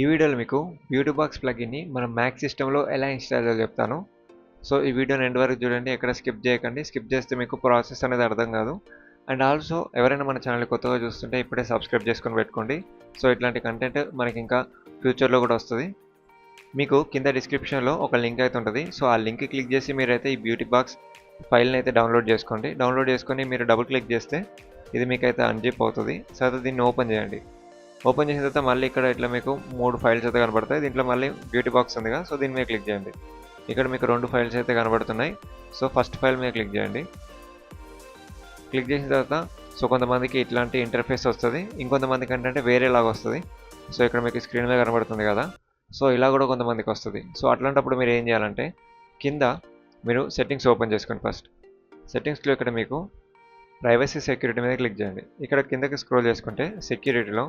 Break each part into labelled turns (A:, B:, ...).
A: ఈ వీడియోలో మీకు బ్యూటీ బాక్స్ ప్లగిన్ని మన మ్యాక్ సిస్టంలో ఎలా ఇన్స్టాల్ చేయాలో చెప్తాను. సో ఈ వీడియోని ఎండ్ వరకు చూడండి, ఎక్కడ స్కిప్ చేయకండి. స్కిప్ చేస్తే మీకు ప్రాసెస్ అనేది అర్థం కాదు. అండ్ ఆల్సో ఎవరైనా మన ఛానల్ కొత్తగా చూస్తుంటే ఇప్పుడే సబ్స్క్రైబ్ చేసుకొని పెట్టుకోండి. సో ఇట్లాంటి కంటెంట్ మనకి ఇంకా ఫ్యూచర్లో కూడా వస్తుంది. మీకు కింద డిస్క్రిప్షన్లో ఒక లింక్ అయితే ఉంటుంది. సో ఆ లింక్ క్లిక్ చేసి మీరైతే ఈ బ్యూటీ బాక్స్ ఫైల్ని అయితే డౌన్లోడ్ చేసుకోండి. డౌన్లోడ్ చేసుకొని మీరు డబుల్ క్లిక్ చేస్తే ఇది మీకైతే అన్జిప్ అవుతుంది. తర్వాత దీన్ని ఓపెన్ చేయండి. ఓపెన్ చేసిన తర్వాత మళ్ళీ ఇక్కడ ఇట్లా మీకు 3 ఫైల్స్ అయితే కనబడతాయి. దీంట్లో మళ్ళీ బ్యూటీ బాక్స్ ఉందిగా, సో దీని మీద క్లిక్ చేయండి. ఇక్కడ మీకు 2 ఫైల్స్ అయితే కనబడుతున్నాయి. సో ఫస్ట్ ఫైల్ మీద క్లిక్ చేయండి. క్లిక్ చేసిన తర్వాత సో కొంతమందికి ఇట్లాంటి ఇంటర్ఫేస్ వస్తుంది, ఇంకొంతమందికి ఏంటంటే వేరేలాగా వస్తుంది. సో ఇక్కడ మీకు స్క్రీన్ మీద కనబడుతుంది కదా, సో ఇలా కూడా కొంతమందికి వస్తుంది. సో అట్లాంటప్పుడు మీరు ఏం చేయాలంటే కింద మీరు సెట్టింగ్స్ ఓపెన్ చేసుకోండి. ఫస్ట్ సెట్టింగ్స్లో ఇక్కడ మీకు ప్రైవసీ సెక్యూరిటీ మీద క్లిక్ చేయండి. ఇక్కడ కిందకి స్క్రోల్ చేసుకుంటే సెక్యూరిటీలో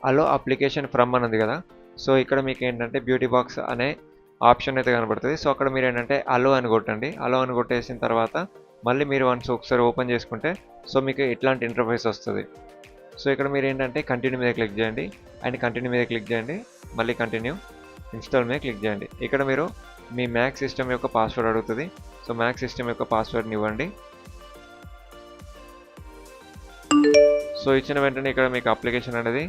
A: అలో అప్లికేషన్ ఫ్రమ్ అని ఉంది కదా, సో ఇక్కడ మీకు ఏంటంటే బ్యూటీ బాక్స్ అనే ఆప్షన్ అయితే కనబడుతుంది. సో అక్కడ మీరు ఏంటంటే అలో అని కొట్టండి. అలో అని కొట్టేసిన తర్వాత మళ్ళీ మీరు ఒకసారి ఓపెన్ చేసుకుంటే సో మీకు ఇట్లాంటి ఇంటర్ఫేస్ వస్తుంది. సో ఇక్కడ మీరు ఏంటంటే కంటిన్యూ మీద క్లిక్ చేయండి. అండ్ కంటిన్యూ మీద క్లిక్ చేయండి. మళ్ళీ కంటిన్యూ ఇన్స్టాల్ మీద క్లిక్ చేయండి. ఇక్కడ మీరు మీ మ్యాక్ సిస్టమ్ యొక్క పాస్వర్డ్ అడుగుతుంది. సో మ్యాక్ సిస్టమ్ యొక్క పాస్వర్డ్ని ఇవ్వండి. సో ఇచ్చిన వెంటనే ఇక్కడ మీకు అప్లికేషన్ అనేది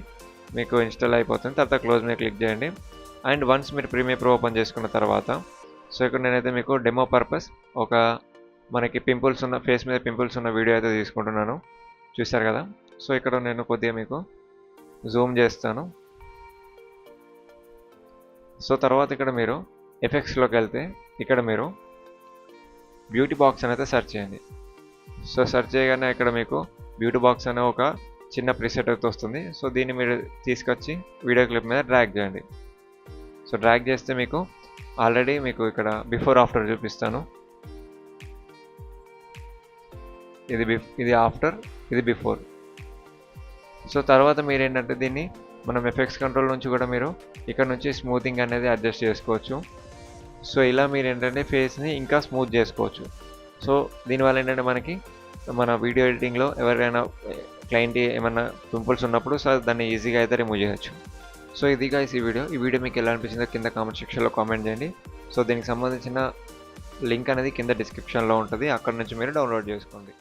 A: మీకు ఇన్స్టాల్ అయిపోతుంది. తర్వాత క్లోజ్ మీద క్లిక్ చేయండి. అండ్ వన్స్ మీరు ప్రీమియర్ ప్రో ఓపెన్ చేసుకున్న తర్వాత సో ఇక్కడ నేనైతే మీకు డెమో పర్పస్ ఒక మనకి పింపుల్స్ ఉన్న ఫేస్ మీద పింపుల్స్ ఉన్న వీడియో అయితే తీసుకుంటున్నాను. చూశారు కదా, సో ఇక్కడ నేను కొద్దిగా మీకు జూమ్ చేస్తాను. సో తర్వాత ఇక్కడ మీరు ఎఫెక్ట్స్లోకి వెళ్తే ఇక్కడ మీరు బ్యూటీ బాక్స్ అనేది సెర్చ్ చేయండి. సో సెర్చ్ చేయగానే ఇక్కడ మీకు బ్యూటీ బాక్స్ అనే ఒక చిన్న ప్రీసెట్ అయితే వస్తుంది. సో దీన్ని మీరు తీసుకొచ్చి వీడియో క్లిప్ మీద డ్రాగ్ చేయండి. సో డ్రాగ్ చేస్తే మీకు ఆల్రెడీ మీకు ఇక్కడ బిఫోర్ ఆఫ్టర్ చూపిస్తాను. ఇది ఆఫ్టర్, ఇది బిఫోర్. సో తర్వాత మీరు ఏంటంటే దీన్ని మనం ఎఫెక్ట్స్ కంట్రోల్ నుంచి కూడా మీరు ఇక్కడ నుంచి స్మూతింగ్ అనేది అడ్జస్ట్ చేసుకోవచ్చు. సో ఇలా మీరు ఏంటంటే ఫేస్ని ఇంకా స్మూత్ చేసుకోవచ్చు. సో దీనివల్ల ఏంటంటే మనకి మన వీడియో ఎడిటింగ్లో ఎవరైనా క్లయింట్ ఏమైనా పింపుల్స్ ఉన్నప్పుడు సో దాన్ని ఈజీగా అయితే రిమూవ్ చేయొచ్చు. సో ఇది గైస్ ఈ వీడియో మీకు ఎలా అనిపించిందో కింద కామెంట్ సెక్షన్లో కామెంట్ చేయండి. సో దీనికి సంబంధించిన లింక్ అనేది కింద డిస్క్రిప్షన్లో ఉంటుంది, అక్కడ నుంచి మీరు డౌన్లోడ్ చేసుకోండి.